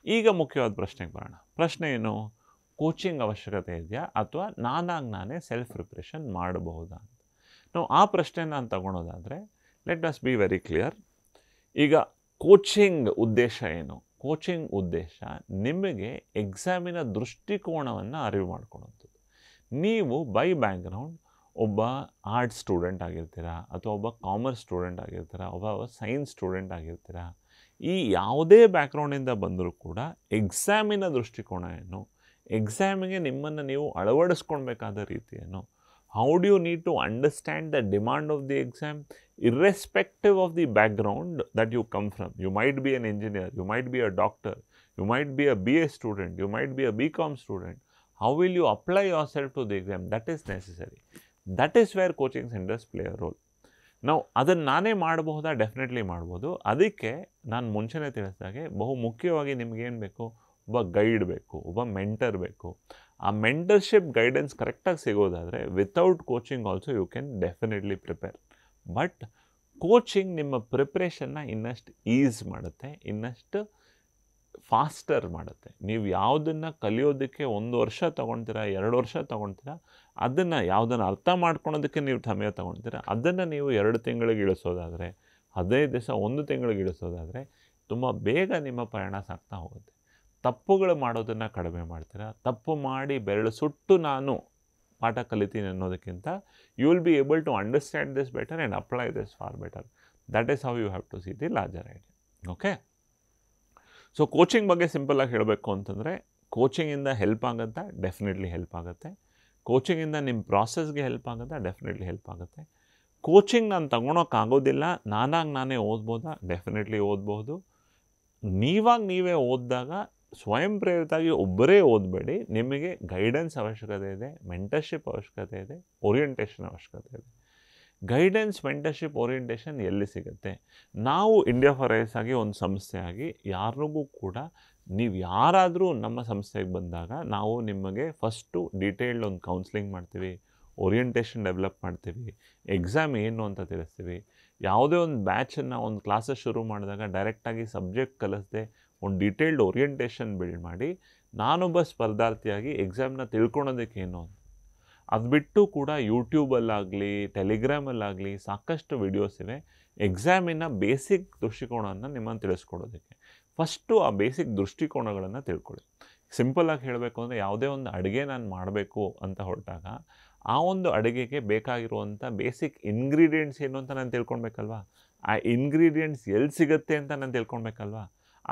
ಈಗ ಮುಖ್ಯವಾದ ಪ್ರಶ್ನೆಗೆ ಬರೋಣ. ಪ್ರಶ್ನೆ ಏನು? ಕೋಚಿಂಗ್ ಅವಶ್ಯಕತೆ ಇದೆಯಾ ಅಥವಾ ನಾನೇ ಸೆಲ್ಫ್ ಪ್ರಿಪ್ರೇಷನ್ ಮಾಡಬಹುದಾ ಅಂತ. ನಾವು ಆ ಪ್ರಶ್ನೆ ನಾನು ತಗೊಳೋದಾದರೆ let us be very clear. ಈಗ ಕೋಚಿಂಗ್ ಉದ್ದೇಶ ಏನು? ಕೋಚಿಂಗ್ ಉದ್ದೇಶ ನಿಮಗೆ ಎಕ್ಸಾಮಿನ ದೃಷ್ಟಿಕೋನವನ್ನು ಅರಿವು ಮಾಡ್ಕೊಳ್ಳೋಂಥದ್ದು. ನೀವು ಬೈ ಬ್ಯಾಕ್ಗ್ರೌಂಡ್ ಒಬ್ಬ ಆರ್ಟ್ಸ್ ಸ್ಟೂಡೆಂಟ್ ಆಗಿರ್ತೀರಾ, ಅಥವಾ ಒಬ್ಬ ಕಾಮರ್ಸ್ ಸ್ಟೂಡೆಂಟ್ ಆಗಿರ್ತೀರಾ, ಒಬ್ಬ ಸೈನ್ಸ್ ಸ್ಟೂಡೆಂಟ್ ಆಗಿರ್ತೀರಾ. ಈ ಯಾವುದೇ ಬ್ಯಾಕ್ಗ್ರೌಂಡಿಂದ ಬಂದರೂ ಕೂಡ ಎಕ್ಸಾಮಿನ ದೃಷ್ಟಿಕೋನ ಏನು, ಎಕ್ಸಾಮಿಗೆ ನಿಮ್ಮನ್ನು ನೀವು ಅಳವಡಿಸ್ಕೊಳ್ಬೇಕಾದ ರೀತಿ ಏನು, how do you need to understand the demand of the exam irrespective of the background that you come from. You might be an engineer, you might be a doctor, you might be a BA student, you might be a BCom student. How will you apply yourself to the exam? That is necessary. That is where coaching centers play a role. ನಾವು ಅದನ್ನು ನಾನೇ ಮಾಡಬಹುದಾ? Definitely ಮಾಡ್ಬೋದು. ಅದಕ್ಕೆ ನಾನು ಮುಂಚೆನೇ ತಿಳಿಸಿದಾಗೆ ಬಹು ಮುಖ್ಯವಾಗಿ ನಿಮಗೇನು ಬೇಕು? ಒಬ್ಬ ಗೈಡ್ ಬೇಕು, ಒಬ್ಬ ಮೆಂಟರ್ ಬೇಕು. ಆ ಮೆಂಟರ್ಶಿಪ್ ಗೈಡೆನ್ಸ್ ಕರೆಕ್ಟಾಗಿ ಸಿಗೋದಾದರೆ without coaching also you can definitely prepare. But coaching ನಿಮ್ಮ ಪ್ರಿಪ್ರೇಷನ್ನ ಇನ್ನಷ್ಟು ಈಸ್ ಮಾಡುತ್ತೆ, ಇನ್ನಷ್ಟು ಫಾಸ್ಟರ್ ಮಾಡುತ್ತೆ. ನೀವು ಯಾವುದನ್ನು ಕಲಿಯೋದಕ್ಕೆ 1 ವರ್ಷ ತೊಗೊಳ್ತೀರಾ, 2 ವರ್ಷ ತೊಗೊಳ್ತೀರಾ, ಅದನ್ನು ಯಾವುದನ್ನು ಅರ್ಥ ಮಾಡ್ಕೊಳೋದಕ್ಕೆ ನೀವು ಸಮಯ ತೊಗೊಳ್ತೀರಾ, ಅದನ್ನು ನೀವು 2 ತಿಂಗಳಿಗೆ ಇಳಿಸೋದಾದರೆ, 15 ದಿವಸ 1 ತಿಂಗಳಿಗೆ ಇಳಿಸೋದಾದರೆ ತುಂಬ ಬೇಗ ನಿಮ್ಮ ಪ್ರಯಾಣ ಸಾಗ್ತಾ ಹೋಗುತ್ತೆ. ತಪ್ಪುಗಳು ಮಾಡೋದನ್ನು ಕಡಿಮೆ ಮಾಡ್ತೀರಾ. ತಪ್ಪು ಮಾಡಿ ಬೆರಳು ಸುಟ್ಟು ನಾನು ಪಾಠ ಕಲಿತೀನಿ ಅನ್ನೋದಕ್ಕಿಂತ you will be able to understand this better and apply this for better. That is how you have to see the larger idea. Okay, so coaching ಬಗ್ಗೆ ಸಿಂಪಲ್ಲಾಗಿ ಹೇಳಬೇಕು ಅಂತಂದರೆ, ಕೋಚಿಂಗಿಂದ ಹೆಲ್ಪ್ ಆಗುತ್ತಾ? ಡೆಫಿನೆಟ್ಲಿ ಹೆಲ್ಪ್ ಆಗುತ್ತೆ. ಕೋಚಿಂಗಿಂದ ನಿಮ್ಮ ಪ್ರಾಸೆಸ್ಗೆ ಹೆಲ್ಪ್ ಆಗುತ್ತಾ? ಡೆಫಿನೆಟ್ಲಿ ಹೆಲ್ಪ್ ಆಗುತ್ತೆ. ಕೋಚಿಂಗ್ ನಾನು ತಗೊಳೋಕ್ಕಾಗೋದಿಲ್ಲ, ನಾನೇ ಓದ್ಬೋದಾ? ಡೆಫಿನೆಟ್ಲಿ ಓದ್ಬೋದು. ನೀವೇ ಓದಿದಾಗ ಸ್ವಯಂ ಪ್ರೇರಿತಾಗಿ ಒಬ್ಬರೇ ಓದಬೇಡಿ. ನಿಮಗೆ ಗೈಡೆನ್ಸ್ ಅವಶ್ಯಕತೆ ಇದೆ, ಮೆಂಟರ್ಶಿಪ್ ಅವಶ್ಯಕತೆ ಇದೆ, ಓರಿಯೆಂಟೇಷನ್ ಅವಶ್ಯಕತೆ ಇದೆ. ಗೈಡೆನ್ಸ್, ಮೆಂಟರ್ಶಿಪ್, ಓರಿಯೆಂಟೇಷನ್ ಎಲ್ಲಿ ಸಿಗುತ್ತೆ? ನಾವು ಇಂಡಿಯಾ ಫಾರ್ ಐಎಎಸ್ ಆಗಿ ಒಂದು ಸಂಸ್ಥೆಯಾಗಿ ಯಾರಿಗೂ ಕೂಡ, ನೀವು ಯಾರಾದರೂ ನಮ್ಮ ಸಂಸ್ಥೆಗೆ ಬಂದಾಗ ನಾವು ನಿಮಗೆ ಫಸ್ಟು ಡೀಟೇಲ್ಡ್ ಒಂದು ಕೌನ್ಸ್ಲಿಂಗ್ ಮಾಡ್ತೀವಿ, ಓರಿಯೆಂಟೇಷನ್ ಡೆವಲಪ್ ಮಾಡ್ತೀವಿ, ಎಕ್ಸಾಮ್ ಏನು ಅಂತ ತಿಳಿಸ್ತೀವಿ. ಯಾವುದೇ ಒಂದು ಬ್ಯಾಚನ್ನು, ಒಂದು ಕ್ಲಾಸಸ್ ಶುರು ಮಾಡಿದಾಗ ಡೈರೆಕ್ಟಾಗಿ ಸಬ್ಜೆಕ್ಟ್ ಕಲಿಸದೆ ಒಂದು ಡೀಟೇಲ್ಡ್ ಓರಿಯೆಂಟೇಷನ್ ಬಿಲ್ಡ್ ಮಾಡಿ, ನಾನೊಬ್ಬ ಸ್ಪರ್ಧಾರ್ಥಿಯಾಗಿ ಎಕ್ಸಾಮ್ನ ತಿಳ್ಕೊಳೋದಕ್ಕೇನು ಅಂತ. ಅದು ಬಿಟ್ಟು ಕೂಡ ಯೂಟ್ಯೂಬಲ್ಲಾಗಲಿ ಟೆಲಿಗ್ರಾಮಲ್ಲಾಗಲಿ ಸಾಕಷ್ಟು ವಿಡಿಯೋಸ್ ಇವೆ ಎಕ್ಸಾಮಿನ ಬೇಸಿಕ್ ದೃಷ್ಟಿಕೋನವನ್ನು ನಿಮ್ಮನ್ನು ತಿಳಿಸ್ಕೊಡೋದಕ್ಕೆ. ಫಸ್ಟು ಆ ಬೇಸಿಕ್ ದೃಷ್ಟಿಕೋನಗಳನ್ನು ತಿಳ್ಕೊಳ್ಳಿ. ಸಿಂಪಲ್ಲಾಗಿ ಹೇಳಬೇಕು ಅಂದರೆ, ಯಾವುದೇ ಒಂದು ಅಡುಗೆ ನಾನು ಮಾಡಬೇಕು ಅಂತ ಹೊರಟಾಗ ಆ ಒಂದು ಅಡುಗೆಗೆ ಬೇಕಾಗಿರುವಂಥ ಬೇಸಿಕ್ ಇಂಗ್ರೀಡಿಯೆಂಟ್ಸ್ ಏನು ಅಂತ ನಾನು ತಿಳ್ಕೊಳ್ಬೇಕಲ್ವ? ಆ ಇಂಗ್ರೀಡಿಯೆಂಟ್ಸ್ ಎಲ್ಲಿ ಸಿಗುತ್ತೆ ಅಂತ ನಾನು ತಿಳ್ಕೊಳ್ಬೇಕಲ್ವ?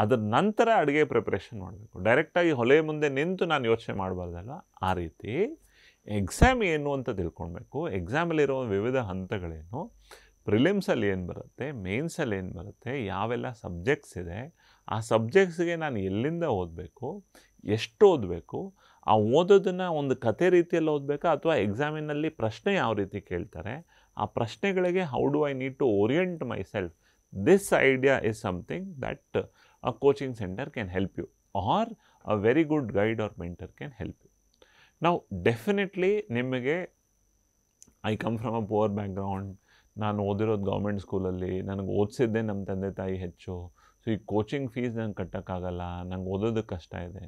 ಅದರ ನಂತರ ಅಡುಗೆ ಪ್ರಿಪ್ರೇಷನ್ ಮಾಡಬೇಕು. ಡೈರೆಕ್ಟಾಗಿ ಹೊಲೆ ಮುಂದೆ ನಿಂತು ನಾನು ಯೋಚನೆ ಮಾಡಬಾರ್ದಲ್ವ? ಆ ರೀತಿ ಎಕ್ಸಾಮ್ ಏನು ಅಂತ ತಿಳ್ಕೊಳ್ಬೇಕು. ಎಕ್ಸಾಮಲ್ಲಿರೋ ವಿವಿಧ ಹಂತಗಳೇನು, ಪ್ರಿಲಿಮ್ಸಲ್ಲಿ ಏನು ಬರುತ್ತೆ, ಮೇನ್ಸಲ್ಲಿ ಏನು ಬರುತ್ತೆ, ಯಾವೆಲ್ಲ ಸಬ್ಜೆಕ್ಟ್ಸ್ ಇದೆ, ಆ ಸಬ್ಜೆಕ್ಟ್ಸ್ಗೆ ನಾನು ಎಲ್ಲಿಂದ ಓದಬೇಕು, ಎಷ್ಟು ಓದಬೇಕು, ಆ ಓದೋದನ್ನು ಒಂದು ಕತೆ ರೀತಿಯಲ್ಲಿ ಓದಬೇಕಾ ಅಥವಾ ಎಕ್ಸಾಮಿನಲ್ಲಿ ಪ್ರಶ್ನೆ ಯಾವ ರೀತಿ ಕೇಳ್ತಾರೆ, ಆ ಪ್ರಶ್ನೆಗಳಿಗೆ how do I need to orient myself. This idea is something that a coaching center can help you, or a very good guide or mentor can help you. Now definitely ನಿಮಗೆ I come from a poor background, ನಾನು ಓದಿರೋದು government ಸ್ಕೂಲಲ್ಲಿ, ನನಗೆ ಓದಿಸಿದ್ದೆ ನಮ್ಮ ತಂದೆ ತಾಯಿ ಹೆಚ್ಚು, so ಈ ಕೋಚಿಂಗ್ ಫೀಸ್ ನಂಗೆ ಕಟ್ಟೋಕ್ಕಾಗಲ್ಲ, ನಂಗೆ ಓದೋದಕ್ಕೆ ಕಷ್ಟ ಇದೆ.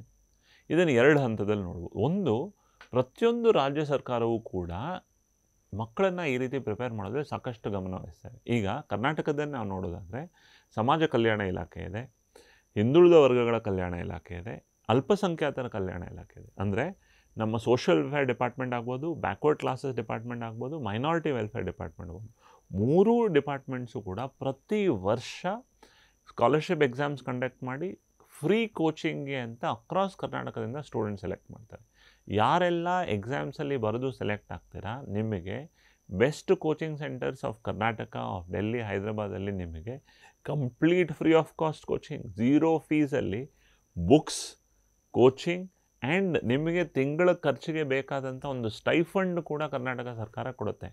ಇದನ್ನು 2 ಹಂತದಲ್ಲಿ ನೋಡ್ಬೋದು. ಒಂದು, ಪ್ರತಿಯೊಂದು ರಾಜ್ಯ ಸರ್ಕಾರವೂ ಕೂಡ ಮಕ್ಕಳನ್ನು ಈ ರೀತಿ ಪ್ರಿಪೇರ್ ಮಾಡೋದ್ರೆ ಸಾಕಷ್ಟು ಗಮನ ವಹಿಸ್ತಾರೆ. ಈಗ ಕರ್ನಾಟಕದಲ್ಲಿ ನಾವು ನೋಡೋದಾದರೆ ಸಮಾಜ ಕಲ್ಯಾಣ ಇಲಾಖೆ ಇದೆ, ಹಿಂದುಳಿದ ವರ್ಗಗಳ ಕಲ್ಯಾಣ ಇಲಾಖೆ ಇದೆ, ಅಲ್ಪಸಂಖ್ಯಾತರ ಕಲ್ಯಾಣ ಇಲಾಖೆ ಇದೆ. ಅಂದರೆ ನಮ್ಮ ಸೋಷಿಯಲ್ ವೆಲ್ಫೇರ್ ಡಿಪಾರ್ಟ್ಮೆಂಟ್ ಆಗ್ಬೋದು, ಬ್ಯಾಕ್ವರ್ಡ್ ಕ್ಲಾಸಸ್ ಡಿಪಾರ್ಟ್ಮೆಂಟ್ ಆಗ್ಬೋದು, ಮೈನಾರಿಟಿ ವೆಲ್ಫೇರ್ ಡಿಪಾರ್ಟ್ಮೆಂಟ್ ಆಗ್ಬೋದು. 3 ಡಿಪಾರ್ಟ್ಮೆಂಟ್ಸು ಕೂಡ ಪ್ರತಿ ವರ್ಷ ಸ್ಕಾಲರ್ಶಿಪ್ ಎಕ್ಸಾಮ್ಸ್ ಕಂಡಕ್ಟ್ ಮಾಡಿ ಫ್ರೀ ಕೋಚಿಂಗ್ಗೆ ಅಂತ ಅಕ್ರಾಸ್ ಕರ್ನಾಟಕದಿಂದ ಸ್ಟೂಡೆಂಟ್ ಸೆಲೆಕ್ಟ್ ಮಾಡ್ತಾರೆ. ಯಾರೆಲ್ಲ ಎಕ್ಸಾಮ್ಸಲ್ಲಿ ಬರೆದು ಸೆಲೆಕ್ಟ್ ಆಗ್ತೀರಾ, ನಿಮಗೆ best coaching centers of Karnataka, of Delhi, ಹೈದರಾಬಾದಲ್ಲಿ ನಿಮಗೆ complete free of cost coaching, 0 ಫೀಸಲ್ಲಿ ಬುಕ್ಸ್, ಕೋಚಿಂಗ್ ಆ್ಯಂಡ್ ನಿಮಗೆ ತಿಂಗಳ ಖರ್ಚಿಗೆ ಬೇಕಾದಂಥ ಒಂದು ಸ್ಟೈಫಂಡ್ ಕೂಡ ಕರ್ನಾಟಕ ಸರ್ಕಾರ ಕೊಡುತ್ತೆ.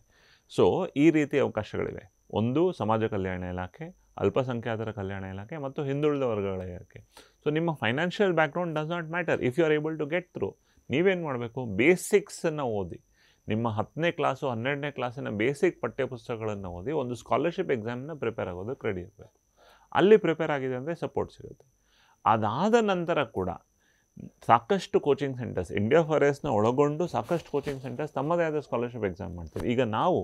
ಸೊ ಈ ರೀತಿ ಅವಕಾಶಗಳಿವೆ. ಒಂದು, ಸಮಾಜ ಕಲ್ಯಾಣ ಇಲಾಖೆ, ಅಲ್ಪಸಂಖ್ಯಾತರ ಕಲ್ಯಾಣ ಇಲಾಖೆ ಮತ್ತು ಹಿಂದುಳಿದ ವರ್ಗಗಳ ಇಲಾಖೆ. ಸೊ ನಿಮ್ಮ financial background does not matter if you are able to get through. ನೀವೇನು ಮಾಡಬೇಕು, ಬೇಸಿಕ್ಸನ್ನು ಓದಿ, ನಿಮ್ಮ 10ನೇ ಕ್ಲಾಸು 12ನೇ ಕ್ಲಾಸಿನ ಬೇಸಿಕ್ ಪಠ್ಯಪುಸ್ತಕಗಳನ್ನು ಓದಿ ಒಂದು ಸ್ಕಾಲರ್ಶಿಪ್ ಎಕ್ಸಾಮ್ನ ಪ್ರಿಪೇರ್ ಆಗೋದಕ್ಕೆ ರೆಡಿ ಇರಬೇಕು. ಅಲ್ಲಿ ಪ್ರಿಪೇರ್ ಆಗಿದೆ ಅಂದರೆ ಸಪೋರ್ಟ್ ಸಿಗುತ್ತೆ. ಅದಾದ ನಂತರ ಕೂಡ ಸಾಕಷ್ಟು ಕೋಚಿಂಗ್ ಸೆಂಟರ್ಸ್, ಇಂಡಿಯಾ ಫಾರೆಸ್ಟ್ನ ಒಳಗೊಂಡು ಸಾಕಷ್ಟು ಕೋಚಿಂಗ್ ಸೆಂಟರ್ಸ್ ತಮ್ಮದೇ ಆದ ಸ್ಕಾಲರ್ಶಿಪ್ ಎಕ್ಸಾಮ್ ಮಾಡ್ತೀವಿ. ಈಗ ನಾವು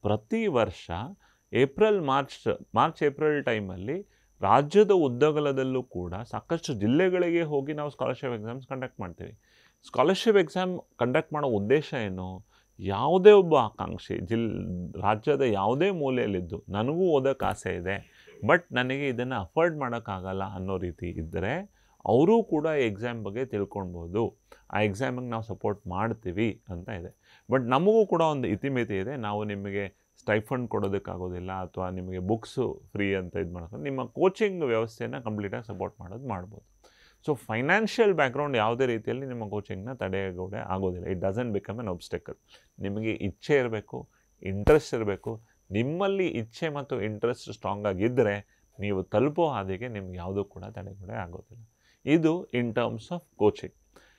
ಪ್ರತಿ ವರ್ಷ ಮಾರ್ಚ್ ಏಪ್ರಿಲ್ ಟೈಮಲ್ಲಿ ರಾಜ್ಯದ ಉದ್ದಗಲದಲ್ಲೂ ಕೂಡ ಸಾಕಷ್ಟು ಜಿಲ್ಲೆಗಳಿಗೆ ಹೋಗಿ ನಾವು ಸ್ಕಾಲರ್ಶಿಪ್ ಎಕ್ಸಾಮ್ಸ್ ಕಂಡಕ್ಟ್ ಮಾಡ್ತೀವಿ. ಸ್ಕಾಲರ್ಶಿಪ್ ಎಕ್ಸಾಮ್ ಕಂಡಕ್ಟ್ ಮಾಡೋ ಉದ್ದೇಶ ಏನು? ಯಾವುದೇ ಒಬ್ಬ ಆಕಾಂಕ್ಷಿ ರಾಜ್ಯದ ಯಾವುದೇ ಮೂಲೆಯಲ್ಲಿದ್ದು ನನಗೂ ಓದೋಕ್ಕೆ ಆಸೆ ಇದೆ, ಬಟ್ ನನಗೆ ಇದನ್ನು ಅಫೋರ್ಡ್ ಮಾಡೋಕ್ಕಾಗಲ್ಲ ಅನ್ನೋ ರೀತಿ ಇದ್ದರೆ ಅವರೂ ಕೂಡ ಎಕ್ಸಾಮ್ ಬಗ್ಗೆ ತಿಳ್ಕೊಳ್ಬೋದು. ಆ ಎಕ್ಸಾಮಿಗೆ ನಾವು ಸಪೋರ್ಟ್ ಮಾಡ್ತೀವಿ ಅಂತ ಇದೆ. ಬಟ್ ನಮಗೂ ಕೂಡ ಒಂದು ಇತಿಮಿತಿ ಇದೆ. ನಾವು ನಿಮಗೆ ಸ್ಟೈಫಂಡ್ ಕೊಡೋದಕ್ಕಾಗೋದಿಲ್ಲ, ಅಥವಾ ನಿಮಗೆ ಬುಕ್ಸು ಫ್ರೀ ಅಂತ ಇದು ಮಾಡೋದು. ನಿಮ್ಮ ಕೋಚಿಂಗ್ ವ್ಯವಸ್ಥೆಯನ್ನು ಕಂಪ್ಲೀಟಾಗಿ ಸಪೋರ್ಟ್ ಮಾಡ್ಬೋದು. ಸೊ ಫೈನಾನ್ಷಿಯಲ್ ಬ್ಯಾಕ್ಗ್ರೌಂಡ್ ಯಾವುದೇ ರೀತಿಯಲ್ಲಿ ನಿಮ್ಮ ಕೋಚಿಂಗ್ನ ತಡೆಗೋಡೆ ಆಗೋದಿಲ್ಲ. It doesn't become an obstacle. ನಿಮಗೆ ಇಚ್ಛೆ ಇರಬೇಕು, ಇಂಟ್ರೆಸ್ಟ್ ಇರಬೇಕು. ನಿಮ್ಮಲ್ಲಿ ಇಚ್ಛೆ ಮತ್ತು ಇಂಟ್ರೆಸ್ಟ್ ಸ್ಟ್ರಾಂಗ್ ಆಗಿದ್ದರೆ ನೀವು ತಲುಪೋ ಹಾದಿಗೆ ನಿಮ್ಗೆ ಯಾವುದೂ ಕೂಡ ತಡೆಗೋಡೆ ಆಗೋದಿಲ್ಲ. ಇದು ಇನ್ ಟರ್ಮ್ಸ್ ಆಫ್ ಕೋಚಿಂಗ್.